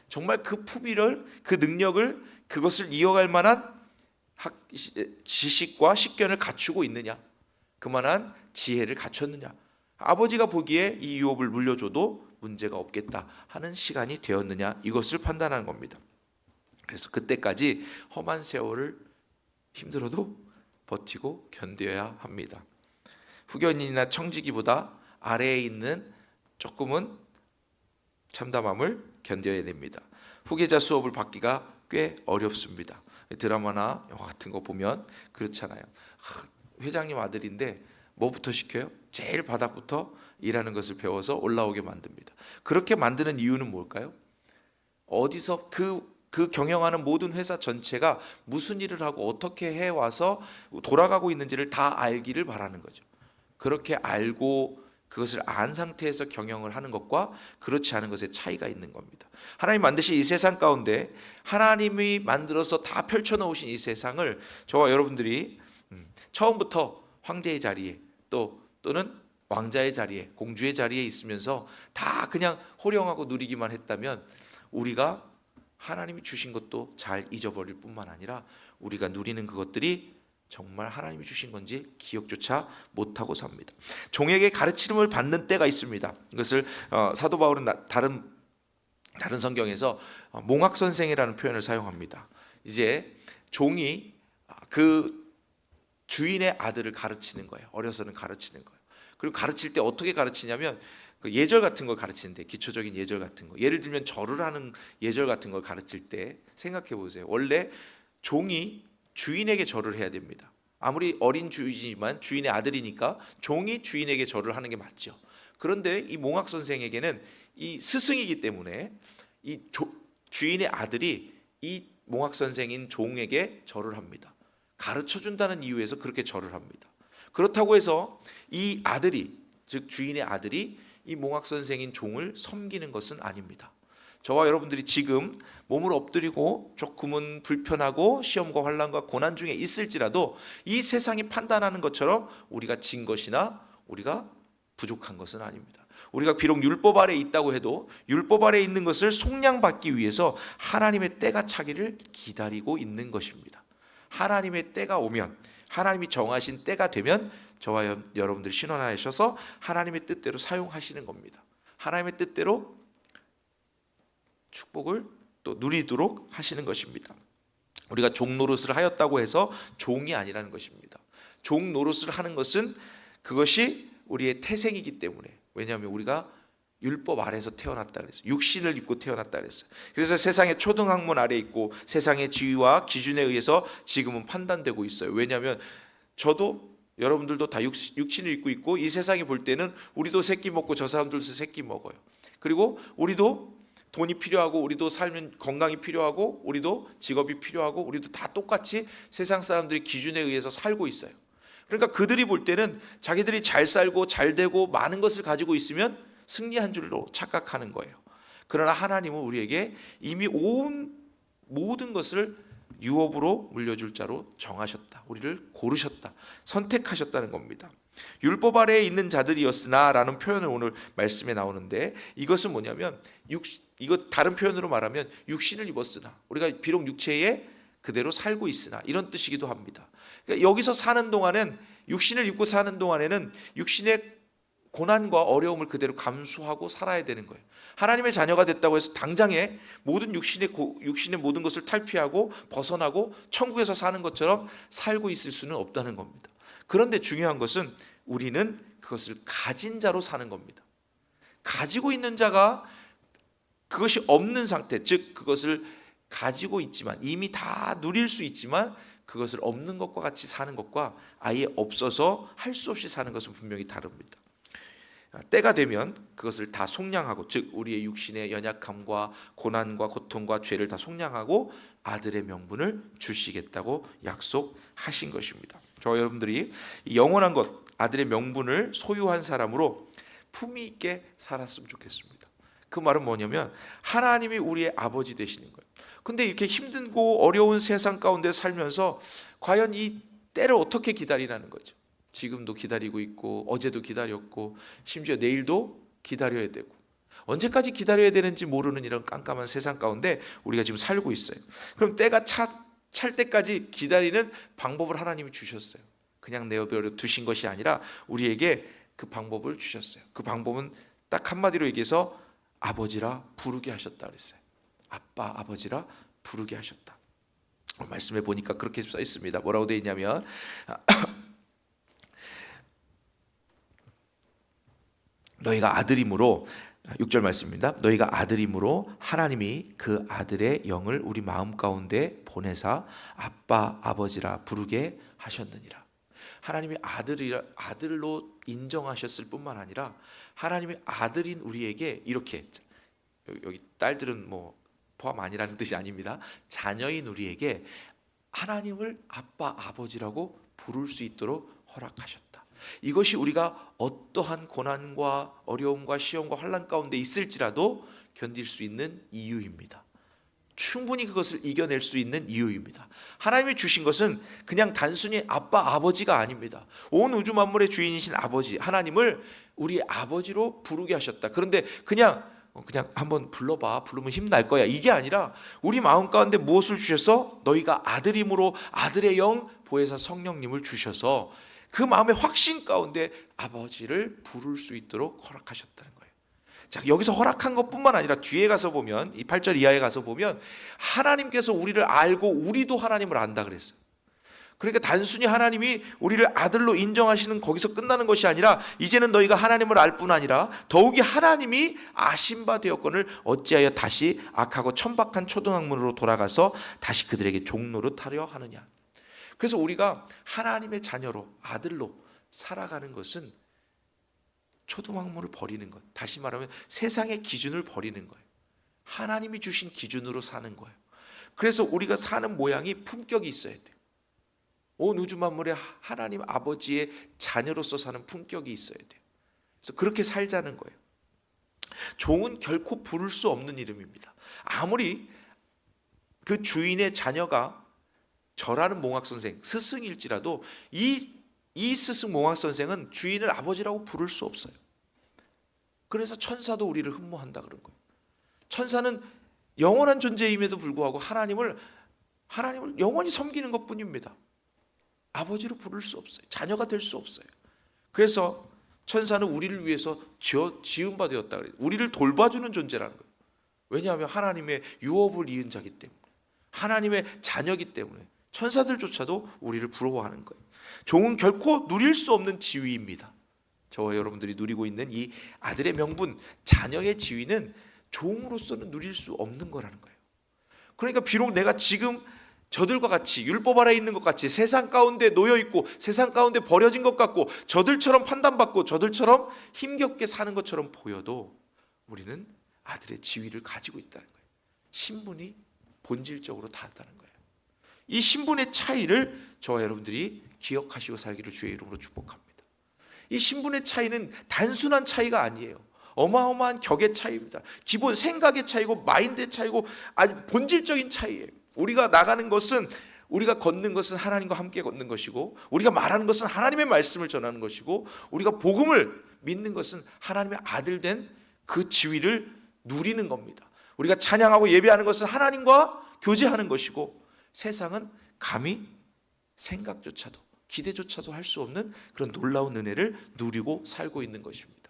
정말 그 품위를, 그 능력을, 그것을 이어갈 만한 지식과 식견을 갖추고 있느냐. 그만한 지혜를 갖췄느냐. 아버지가 보기에 이 유업을 물려줘도 문제가 없겠다 하는 시간이 되었느냐. 이것을 판단하는 겁니다. 그래서 그때까지 험한 세월을 힘들어도 버티고 견뎌야 합니다. 후견인이나 청지기보다 아래에 있는 조금은 참담함을 견뎌야 됩니다. 후계자 수업을 받기가 꽤 어렵습니다. 드라마나 영화 같은 거 보면 그렇잖아요. 회장님 아들인데 뭐부터 시켜요? 제일 바닥부터 일하는 것을 배워서 올라오게 만듭니다. 그렇게 만드는 이유는 뭘까요? 어디서 그 경영하는 모든 회사 전체가 무슨 일을 하고 어떻게 해와서 돌아가고 있는지를 다 알기를 바라는 거죠. 그렇게 알고 그것을 안 상태에서 경영을 하는 것과 그렇지 않은 것의 차이가 있는 겁니다. 하나님 만드신 이 세상 가운데 하나님이 만들어서 다 펼쳐놓으신 이 세상을 저와 여러분들이 처음부터 황제의 자리에 또는 왕자의 자리에, 공주의 자리에 있으면서 다 그냥 호령하고 누리기만 했다면 우리가 하나님이 주신 것도 잘 잊어버릴 뿐만 아니라 우리가 누리는 그것들이 정말 하나님이 주신 건지 기억조차 못하고 삽니다. 종에게 가르침을 받는 때가 있습니다. 이것을 사도 바울은 다른 성경에서 몽학 선생이라는 표현을 사용합니다. 이제 종이 그 주인의 아들을 가르치는 거예요. 어려서는 가르치는 거예요. 그리고 가르칠 때 어떻게 가르치냐면 그 예절 같은 걸 가르치는데, 기초적인 예절 같은 거, 예를 들면 절을 하는 예절 같은 걸 가르칠 때 생각해 보세요. 원래 종이 주인에게 절을 해야 됩니다. 아무리 어린 주인이지만 주인의 아들이니까 종이 주인에게 절을 하는 게 맞죠. 그런데 이 몽학 선생에게는 이 스승이기 때문에 이 주인의 아들이 이 몽학 선생인 종에게 절을 합니다. 가르쳐 준다는 이유에서 그렇게 절을 합니다. 그렇다고 해서 이 아들이, 즉 주인의 아들이 이 몽학 선생인 종을 섬기는 것은 아닙니다. 저와 여러분들이 지금 몸을 엎드리고 조금은 불편하고 시험과 환난과 고난 중에 있을지라도 이 세상이 판단하는 것처럼 우리가 진 것이나 우리가 부족한 것은 아닙니다. 우리가 비록 율법 아래에 있다고 해도 율법 아래에 있는 것을 속량받기 위해서 하나님의 때가 차기를 기다리고 있는 것입니다. 하나님의 때가 오면, 하나님이 정하신 때가 되면 저와 여러분들이 신원하셔서 하나님의 뜻대로 사용하시는 겁니다. 하나님의 뜻대로 축복을 또 누리도록 하시는 것입니다. 우리가 종 노릇을 하였다고 해서 종이 아니라는 것입니다. 종 노릇을 하는 것은 그것이 우리의 태생이기 때문에, 왜냐하면 우리가 율법 아래에서 태어났다 그랬어요. 육신을 입고 태어났다 그랬어요. 그래서 세상의 초등학문 아래 있고 세상의 지위와 기준에 의해서 지금은 판단되고 있어요. 왜냐하면 저도 여러분들도 다 육신을 입고 있고 이 세상이 볼 때는 우리도 새끼 먹고 저 사람들도 새끼 먹어요. 그리고 우리도 돈이 필요하고 우리도 살면 건강이 필요하고 우리도 직업이 필요하고 우리도 다 똑같이 세상 사람들의 기준에 의해서 살고 있어요. 그러니까 그들이 볼 때는 자기들이 잘 살고 잘 되고 많은 것을 가지고 있으면 승리한 줄로 착각하는 거예요. 그러나 하나님은 우리에게 이미 온 모든 것을 유업으로 물려줄 자로 정하셨다. 우리를 고르셨다. 선택하셨다는 겁니다. 율법 아래에 있는 자들이었으나 라는 표현을 오늘 말씀에 나오는데, 이것은 뭐냐면 이거 다른 표현으로 말하면 육신을 입었으나, 우리가 비록 육체에 그대로 살고 있으나, 이런 뜻이기도 합니다. 그러니까 여기서 사는 동안은, 육신을 입고 사는 동안에는 육신의 고난과 어려움을 그대로 감수하고 살아야 되는 거예요. 하나님의 자녀가 됐다고 해서 당장에 모든 육신의 모든 것을 탈피하고 벗어나고 천국에서 사는 것처럼 살고 있을 수는 없다는 겁니다. 그런데 중요한 것은 우리는 그것을 가진 자로 사는 겁니다. 가지고 있는 자가 그것이 없는 상태, 즉 그것을 가지고 있지만 이미 다 누릴 수 있지만 그것을 없는 것과 같이 사는 것과 아예 없어서 할 수 없이 사는 것은 분명히 다릅니다. 때가 되면 그것을 다 속량하고, 즉 우리의 육신의 연약함과 고난과 고통과 죄를 다 속량하고 아들의 명분을 주시겠다고 약속하신 것입니다. 저와 여러분들이 이 영원한 것, 아들의 명분을 소유한 사람으로 품위 있게 살았으면 좋겠습니다. 그 말은 뭐냐면 하나님이 우리의 아버지 되시는 거예요. 근데 이렇게 힘들고 어려운 세상 가운데 살면서 과연 이 때를 어떻게 기다리라는 거죠. 지금도 기다리고 있고 어제도 기다렸고 심지어 내일도 기다려야 되고 언제까지 기다려야 되는지 모르는 이런 깜깜한 세상 가운데 우리가 지금 살고 있어요. 그럼 때가 찰 때까지 기다리는 방법을 하나님이 주셨어요. 그냥 내버려 두신 것이 아니라 우리에게 그 방법을 주셨어요. 그 방법은 딱 한마디로 얘기해서 아버지라 부르게 하셨다 그랬어요. 아빠, 아버지라 부르게 하셨다. 말씀해 보니까 그렇게 써 있습니다. 뭐라고 되어 있냐면 너희가 아들임으로 6절 말씀입니다. 너희가 아들임으로 하나님이 그 아들의 영을 우리 마음 가운데 보내사 아빠 아버지라 부르게 하셨느니라. 하나님이 아들로 인정하셨을 뿐만 아니라 하나님의 아들인 우리에게 이렇게, 여기 딸들은 뭐 포함 아니라는 뜻이 아닙니다. 자녀인 우리에게 하나님을 아빠 아버지라고 부를 수 있도록 허락하셨다. 이것이 우리가 어떠한 고난과 어려움과 시험과 환난 가운데 있을지라도 견딜 수 있는 이유입니다. 충분히 그것을 이겨낼 수 있는 이유입니다. 하나님이 주신 것은 그냥 단순히 아빠 아버지가 아닙니다. 온 우주 만물의 주인이신 아버지 하나님을 우리 아버지로 부르게 하셨다. 그런데 그냥 한번 불러봐, 부르면 힘날 거야, 이게 아니라 우리 마음 가운데 무엇을 주셔서 너희가 아들임으로 아들의 영 보혜사 성령님을 주셔서 그 마음의 확신 가운데 아버지를 부를 수 있도록 허락하셨다는 거예요. 자, 여기서 허락한 것뿐만 아니라 뒤에 가서 보면, 이 8절 이하에 가서 보면 하나님께서 우리를 알고 우리도 하나님을 안다 그랬어요. 그러니까 단순히 하나님이 우리를 아들로 인정하시는 거기서 끝나는 것이 아니라 이제는 너희가 하나님을 알 뿐 아니라 더욱이 하나님이 아신 바 되었거늘 어찌하여 다시 악하고 천박한 초등학문으로 돌아가서 다시 그들에게 종노릇 하려 하느냐. 그래서 우리가 하나님의 자녀로 아들로 살아가는 것은 초등학문을 버리는 것, 다시 말하면 세상의 기준을 버리는 거예요. 하나님이 주신 기준으로 사는 거예요. 그래서 우리가 사는 모양이 품격이 있어야 돼요. 온 우주 만물의 하나님 아버지의 자녀로서 사는 품격이 있어야 돼요. 그래서 그렇게 살자는 거예요. 종은 결코 부를 수 없는 이름입니다. 아무리 그 주인의 자녀가 저라는 몽학 선생, 스승일지라도 이 스승 몽학 선생은 주인을 아버지라고 부를 수 없어요. 그래서 천사도 우리를 흠모한다 그런 거예요. 천사는 영원한 존재임에도 불구하고 하나님을 영원히 섬기는 것뿐입니다. 아버지로 부를 수 없어요. 자녀가 될 수 없어요. 그래서 천사는 우리를 위해서 지은 바 되었다 그래요. 우리를 돌봐주는 존재라는 거예요. 왜냐하면 하나님의 유업을 이은 자기 때문에, 하나님의 자녀이기 때문에 천사들조차도 우리를 부러워하는 거예요. 종은 결코 누릴 수 없는 지위입니다. 저와 여러분들이 누리고 있는 이 아들의 명분, 자녀의 지위는 종으로서는 누릴 수 없는 거라는 거예요. 그러니까 비록 내가 지금 저들과 같이 율법 아래에 있는 것 같이 세상 가운데 놓여 있고 세상 가운데 버려진 것 같고 저들처럼 판단받고 저들처럼 힘겹게 사는 것처럼 보여도 우리는 아들의 지위를 가지고 있다는 거예요. 신분이 본질적으로 다르다는 거예요. 이 신분의 차이를 저와 여러분들이 기억하시고 살기를 주의 이름으로 축복합니다. 이 신분의 차이는 단순한 차이가 아니에요. 어마어마한 격의 차이입니다. 기본 생각의 차이고 마인드의 차이고 아주 본질적인 차이예요. 우리가 나가는 것은, 우리가 걷는 것은 하나님과 함께 걷는 것이고, 우리가 말하는 것은 하나님의 말씀을 전하는 것이고, 우리가 복음을 믿는 것은 하나님의 아들 된 그 지위를 누리는 겁니다. 우리가 찬양하고 예배하는 것은 하나님과 교제하는 것이고, 세상은 감히 생각조차도 기대조차도 할 수 없는 그런 놀라운 은혜를 누리고 살고 있는 것입니다.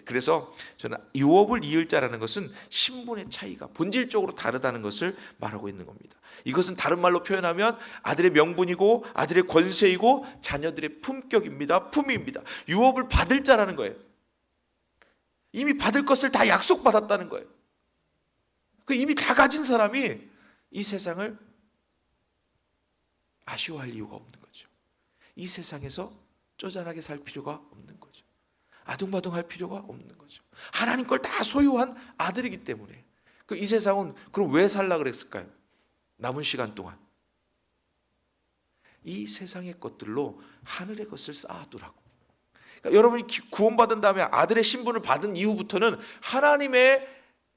그래서 저는 유업을 이을 자라는 것은 신분의 차이가 본질적으로 다르다는 것을 말하고 있는 겁니다. 이것은 다른 말로 표현하면 아들의 명분이고 아들의 권세이고 자녀들의 품격입니다. 품위입니다. 유업을 받을 자라는 거예요. 이미 받을 것을 다 약속받았다는 거예요. 이미 다 가진 사람이 이 세상을 아쉬워할 이유가 없는 거죠. 이 세상에서 쪼잔하게 살 필요가 없는 거죠. 아둥바둥할 필요가 없는 거죠. 하나님 걸 다 소유한 아들이기 때문에. 이 세상은 그럼 왜 살라 그랬을까요? 남은 시간 동안 이 세상의 것들로 하늘의 것을 쌓아두라고. 그러니까 여러분이 구원받은 다음에 아들의 신분을 받은 이후부터는 하나님의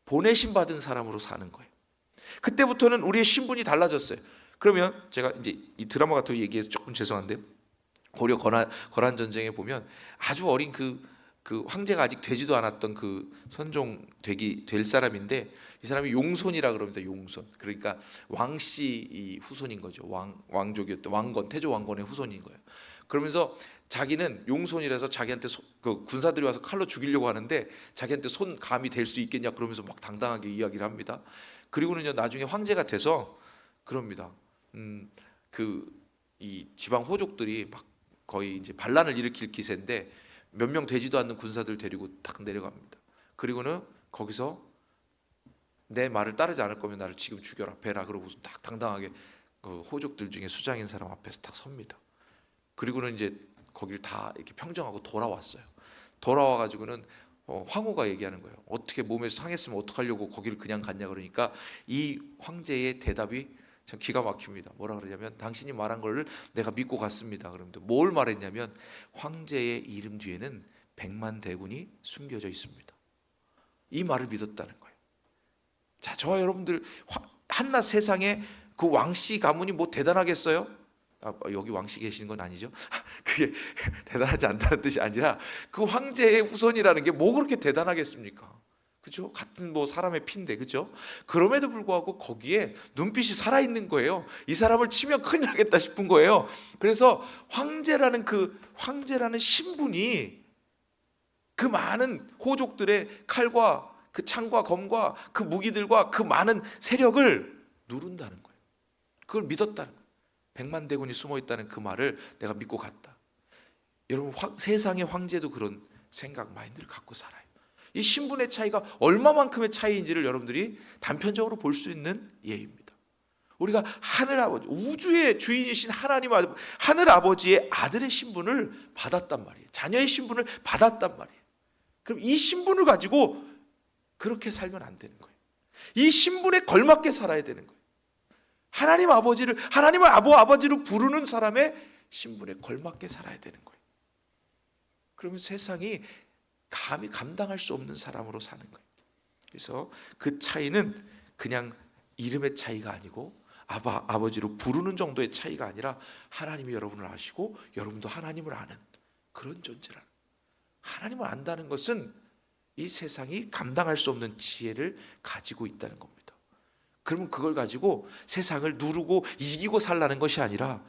보내심 받은 사람으로 사는 거예요. 그때부터는 우리의 신분이 달라졌어요. 그러면 제가 이제 이 드라마 같은 거 얘기해서 조금 죄송한데, 고려 거란 전쟁에 보면 아주 어린 그 황제가 아직 되지도 않았던 그 선종 될 사람인데, 이 사람이 용손이라 그럽니다. 용손. 그러니까 왕씨 이 후손인 거죠. 왕족이었던 왕건, 태조 왕건의 후손인 거예요. 그러면서 자기는 용손이라서 자기한테 그 군사들이 와서 칼로 죽이려고 하는데 자기한테 손 감이 될 수 있겠냐 그러면서 막 당당하게 이야기를 합니다. 그리고는요 나중에 황제가 돼서 그럽니다. 이 지방 호족들이 막 거의 이제 반란을 일으킬 기세인데 몇 명 되지도 않는 군사들 데리고 딱 내려갑니다. 그리고는 거기서 내 말을 따르지 않을 거면 나를 지금 죽여라, 베라. 그러고서 딱 당당하게 그 호족들 중에 수장인 사람 앞에서 딱 섭니다. 그리고는 이제 거기를 다 이렇게 평정하고 돌아왔어요. 돌아와 가지고는 황후가 얘기하는 거예요. 어떻게 몸에서 상했으면 어떡하려고 거기를 그냥 갔냐. 그러니까 이 황제의 대답이 참 기가 막힙니다. 뭐라 그러냐면 당신이 말한 걸 내가 믿고 갔습니다. 그런데 뭘 말했냐면 황제의 이름 뒤에는 100만 대군이 숨겨져 있습니다. 이 말을 믿었다는 거예요. 자, 저와 여러분들 한낱 세상에 그 왕씨 가문이 뭐 대단하겠어요? 여기 왕씨 계시는 건 아니죠? 그게 대단하지 않다는 뜻이 아니라 그 황제의 후손이라는 게 뭐 그렇게 대단하겠습니까? 그죠? 같은 뭐 사람의 피인데, 그죠? 그럼에도 불구하고 거기에 눈빛이 살아있는 거예요. 이 사람을 치면 큰일 나겠다 싶은 거예요. 그래서 황제라는 신분이 그 많은 호족들의 칼과 그 창과 검과 그 무기들과 그 많은 세력을 누른다는 거예요. 그걸 믿었다는 거예요. 100만 대군이 숨어 있다는 그 말을 내가 믿고 갔다. 여러분, 세상의 황제도 그런 생각, 마인드를 갖고 살아요. 이 신분의 차이가 얼마만큼의 차이인지를 여러분들이 단편적으로 볼 수 있는 예입니다. 우리가 하늘 아버지, 우주의 주인이신 하늘 아버지의 아들의 신분을 받았단 말이에요. 자녀의 신분을 받았단 말이에요. 그럼 이 신분을 가지고 그렇게 살면 안 되는 거예요. 이 신분에 걸맞게 살아야 되는 거예요. 하나님을 아버지로 부르는 사람의 신분에 걸맞게 살아야 되는 거예요. 그러면 세상이 감히 감당할 수 없는 사람으로 사는 거예요. 그래서 그 차이는 그냥 이름의 차이가 아니고 아버지로 부르는 정도의 차이가 아니라 하나님이 여러분을 아시고 여러분도 하나님을 아는 그런 존재라는. 하나님을 안다는 것은 이 세상이 감당할 수 없는 지혜를 가지고 있다는 겁니다. 그러면 그걸 가지고 세상을 누르고 이기고 살라는 것이 아니라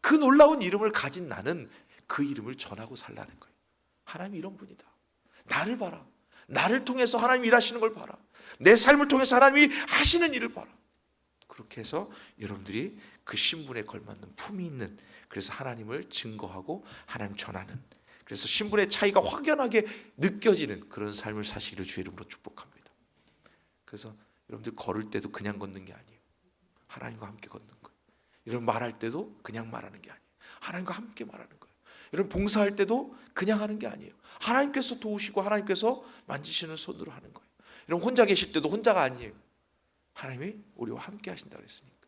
그 놀라운 이름을 가진 나는 그 이름을 전하고 살라는 거예요. 하나님이 이런 분이다. 나를 봐라. 나를 통해서 하나님이 일하시는 걸 봐라. 내 삶을 통해서 하나님이 하시는 일을 봐라. 그렇게 해서 여러분들이 그 신분에 걸맞는 품이 있는, 그래서 하나님을 증거하고 하나님 전하는, 그래서 신분의 차이가 확연하게 느껴지는 그런 삶을 사시기를 주의 이름으로 축복합니다. 그래서 여러분들 걸을 때도 그냥 걷는 게 아니에요. 하나님과 함께 걷는 거예요. 여러분 말할 때도 그냥 말하는 게 아니에요. 하나님과 함께 말하는 거예요. 여러분 봉사할 때도 그냥 하는 게 아니에요. 하나님께서 도우시고 하나님께서 만지시는 손으로 하는 거예요. 여러분 혼자 계실 때도 혼자가 아니에요. 하나님이 우리와 함께 하신다고 했으니까.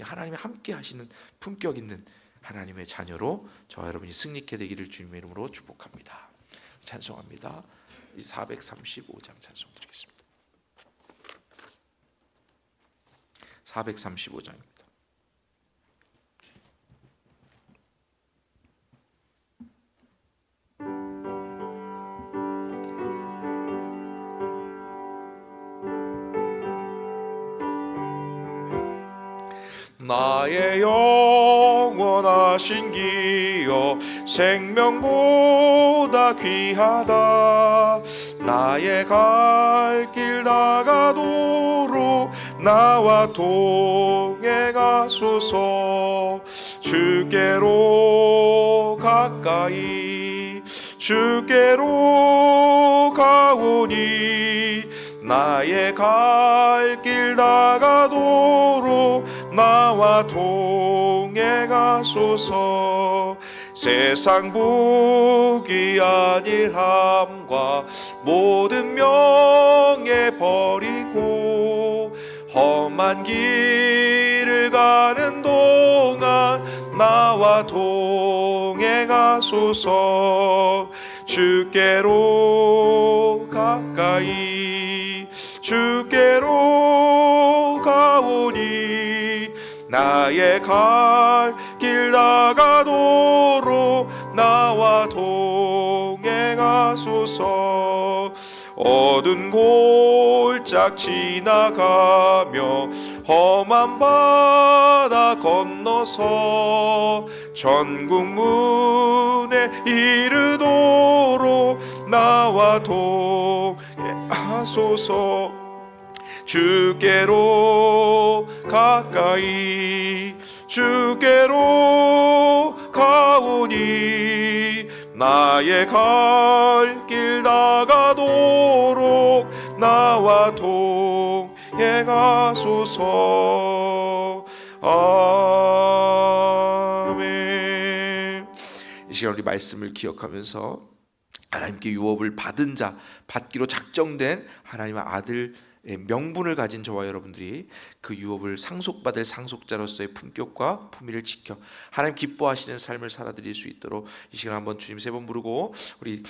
하나님이 함께 하시는 품격 있는 하나님의 자녀로 저와 여러분이 승리케 되기를 주님의 이름으로 축복합니다. 찬송합니다. 435장 찬송 드리겠습니다. 435장입니다. 나의 영원하신 기여 생명보다 귀하다. 나의 갈 길 다가도록 나와 동행하소서. 주께로 가까이 주께로 가오니 나의 갈 길 다가도록 나와 동행하소서. 세상 복이 아니함과 모든 명예 버리고 험한 길을 가는 동안 나와 동행하소서. 주께로 가까이 주께로 가오니 나의 갈 길 다가도록 나와 동행하소서. 어두운 골짝 지나가며 험한 바다 건너서 천국 문에 이르도록 나와 동행하소서. 주께로 가까이 주께로 가오니 나의 갈 길 다가도록 나와 동행하소서. 아멘. 이 시간 우리 말씀을 기억하면서 하나님께 유업을 받은 자, 받기로 작정된 하나님의 아들의 명분을 가진 저와 여러분들이 그 유업을 상속받을 상속자로서의 품격과 품위를 지켜 하나님 기뻐하시는 삶을 살아드릴 수 있도록 이 시간 한번 주님 3번 부르고 우리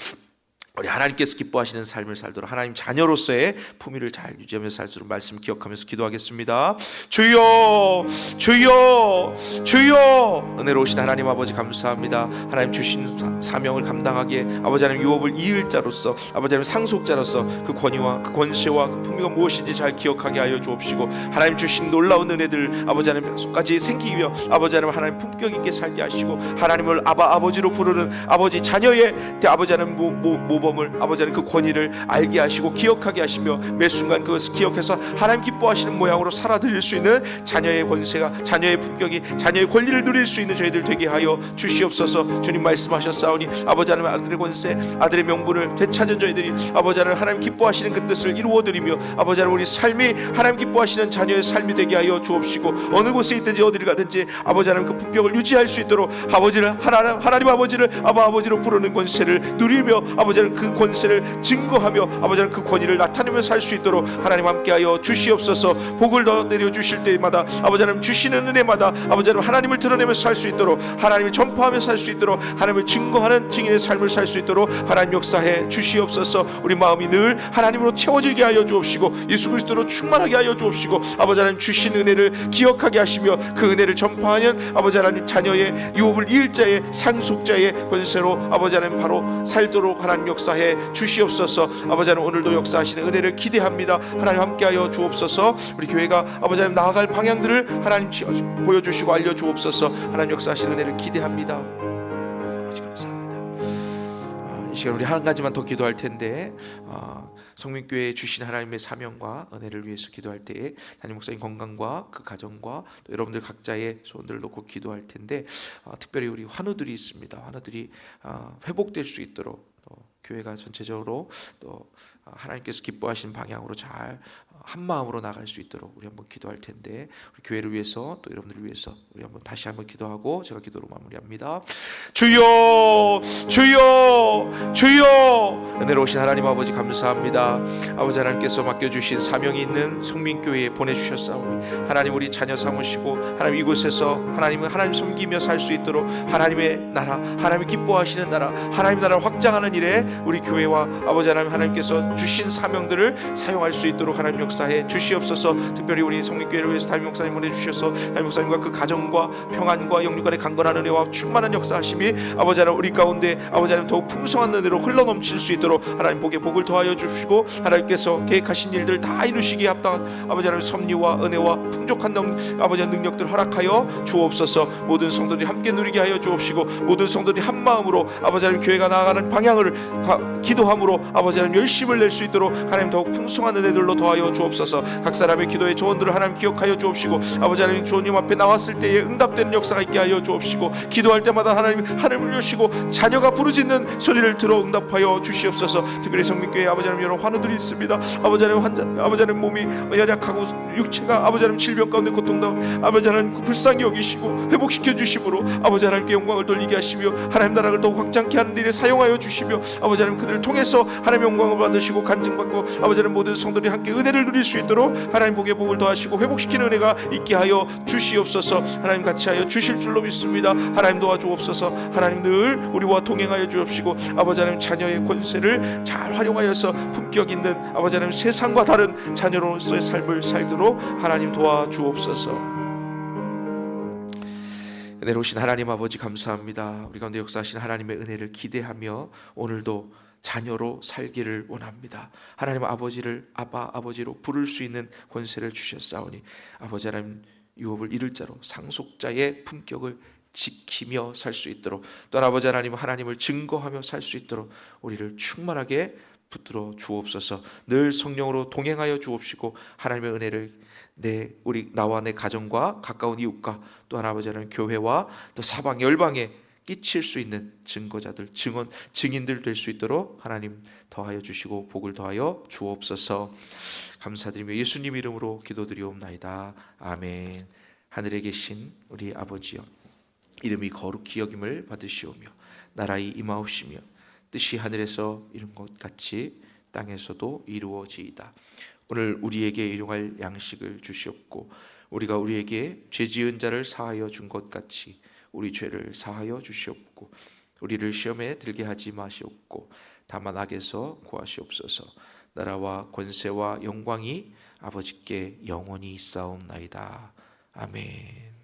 하나님께서 기뻐하시는 삶을 살도록 하나님 자녀로서의 품위를 잘 유지하면서 살도록 말씀 기억하면서 기도하겠습니다. 주여 주여 주여. 은혜로우신 하나님 아버지 감사합니다. 하나님 주신 사명을 감당하기에 아버지 하나님 유업을 이을 자로서 아버지 하나님 상속자로서 그 권위와 그 권세와 그 품위가 무엇인지 잘 기억하게 하여 주옵시고 하나님 주신 놀라운 은혜들 아버지 하나님 속까지 생기며 아버지 하나님 품격 있게 살게 하시고 하나님을 아버지로 부르는 아버지 자녀의 아버지 하나님 모범을 아버지 하나님 그 권위를 알게 하시고 기억하게 하시며 매 순간 그것을 기억해서 하나님 기뻐하시는 모양으로 살아드릴 수 있는 자녀의 권세가 자녀의 품격이 자녀의 권리를 누릴 수 있는 저희들 되게 하여 주시옵소서. 주님 말씀하셨사오니 아버지 하나님 아들의 권세 아들의 명분을 되찾은 저희들이 아버지 하나님 기뻐하시는 그 뜻을 이루어드리며 아버지 하나님 우리 삶이 하나님 기뻐하시는 자녀의 삶이 되게 하여 주옵시고 어느 곳에 있든지 어디를 가든지 아버지 하나님 그 품격을 유지할 수 있도록 아버지를 하나님 아버지를 아버지로 부르는 권세를 누리며 아버지 하나님 그 권세를 증거하며 아버지 하나님 그 권위를 나타내며 살 수 있도록 하나님 함께하여 주시옵소서. 복을 더 내려주실 때마다 아버지 하나님 주시는 은혜마다 아버지 하나님 하나님을 드러내며 살 수 있도록 하나님을 전파하며 살 수 있도록 하나님을 증거하는 증인의 삶을 살 수 있도록 하나님 역사해 주시옵소서. 우리 마음이 늘 하나님으로 채워지게 하여 주옵시고 예수 그리스도로 충만하게 하여 주옵시고 아버지 하나님 주신 은혜를 기억하게 하시며 그 은혜를 전파하는 아버지 하나님 자녀의 유업을 이을 자의 상속자의 권세로 아버지 하나님 바로 살도록 하나님 역사해 주시옵소서. 아버지 하나님 오늘도 역사하시는 은혜를 기대합니다. 하나님 함께하여 주옵소서. 우리 교회가 아버지 하나님 나아갈 방향들을 하나님 보여주시고 알려주옵소서. 하나님 역사하시는 은혜를 기대합니다. 아버지 감사합니다. 이 시간 우리 한 가지만 더 기도할 텐데 성민교회에 주신 하나님의 사명과 은혜를 위해서 기도할 때에 담임 목사님 건강과 그 가정과 또 여러분들 각자의 소원들을 놓고 기도할 텐데 특별히 우리 환우들이 있습니다. 환우들이 회복될 수 있도록 또 교회가 전체적으로 또 하나님께서 기뻐하시는 방향으로 잘 한 마음으로 나갈 수 있도록 우리 한번 기도할 텐데 우리 교회를 위해서 또 여러분들을 위해서 우리 한번 다시 한번 기도하고 제가 기도로 마무리합니다. 주여 주여 주여. 은혜로우신 하나님 아버지 감사합니다. 아버지 하나님께서 맡겨주신 사명이 있는 성민교회에 보내주셨사오니 하나님 우리 자녀 삼으시고 하나님 이곳에서 하나님 섬기며 살 수 있도록 하나님의 나라 하나님이 기뻐하시는 나라 하나님의 나라를 확장하는 일에 우리 교회와 아버지 하나님께서 주신 사명들을 사용할 수 있도록 하나님 역사해 주시옵소서. 특별히 우리 성민교회를 위해서 담임 목사님 보내주셔서 담임 목사님과 그 가정과 평안과 영육간의 강건한 은혜와 충만한 역사하심이 아버지 하나님 우리 가운데 아버지 하나님 더욱 풍성한 은혜로 흘러넘칠 수 있도록 하나님 복에 복을 더하여 주시고 하나님께서 계획하신 일들 다 이루시기에 합당한 아버지 하나님 섭리와 은혜와 풍족한 아버지 능력들 허락하여 주옵소서. 모든 성도들이 함께 누리게 하여 주옵시고 모든 성도들이 한 마음으로 아버지 하나님 교회가 나아가는 방향을 기도함으로 아버지 하나님 열심을 낼 수 있도록 하나님 더욱 풍성한 은혜들로 더하여 주옵소서. 각 사람의 기도의 조언들을 하나님 기억하여 주옵시고 아버지 하나님 주님 앞에 나왔을 때에 응답되는 역사가 있게 하여 주옵시고 기도할 때마다 하나님을 여시고 자녀가 부르짖는 소리를 들어 응답하여 주시옵소서. 특별히 성민교회 아버지 하나님 여러 환우들이 있습니다. 아버지 하나님 아버지 하나님 몸이 연약하고 육체가 아버지 하나님 질병 가운데 고통당하고 아버지 하나님 불쌍히 여기시고 회복시켜 주심으로 아버지 하나님께 영광을 돌리게 하시며 하나님 나라를 더욱 확장케 하는 일에 사용하여 주시며 아버지 하나님 그들을 통해서 하나님 영광을 받으시고 간증받고 아버지 하나님 모든 성도들이 함께 은혜를 누릴 수 있도록 하나님 복에 복을 더하시고 회복시키는 은혜가 있게 하여 주시옵소서. 하나님 같이 하여 주실 줄로 믿습니다. 하나님 도와주옵소서. 하나님 늘 우리와 동행하여 주옵시고 아버지 하나님 자녀의 권세를 잘 활용하여서 품격 있는 아버지 하나님 세상과 다른 자녀로서의 삶을 살도록 하나님 도와주옵소서. 은혜로우신 하나님 아버지 감사합니다. 우리 가운데 역사하신 하나님의 은혜를 기대하며 오늘도 자녀로 살기를 원합니다. 하나님 아버지를 아버지로 부를 수 있는 권세를 주셨사오니 아버지 하나님 유업을 이룰 자로 상속자의 품격을 지키며 살 수 있도록 또 아버지 하나님 하나님을 증거하며 살 수 있도록 우리를 충만하게 붙들어 주옵소서. 늘 성령으로 동행하여 주옵시고 하나님의 은혜를 나와 내 가정과 가까운 이웃과 또 아버지 하나님 교회와 또 사방 열방에 끼칠 수 있는 증거자들, 증인들 될 수 있도록 하나님 더하여 주시고 복을 더하여 주옵소서. 감사드리며 예수님 이름으로 기도드리옵나이다. 아멘. 하늘에 계신 우리 아버지여, 이름이 거룩히 여김을 받으시오며 나라의 임하옵시며 뜻이 하늘에서 이룬 것 같이 땅에서도 이루어지이다. 오늘 우리에게 일용할 양식을 주시옵고 우리가 우리에게 죄 지은 자를 사하여 준 것 같이 우리 죄를 사하여 주시옵고 우리를 시험에 들게 하지 마시옵고 다만 악에서 구하시옵소서. 나라와 권세와 영광이 아버지께 영원히 있사옵나이다. 아멘.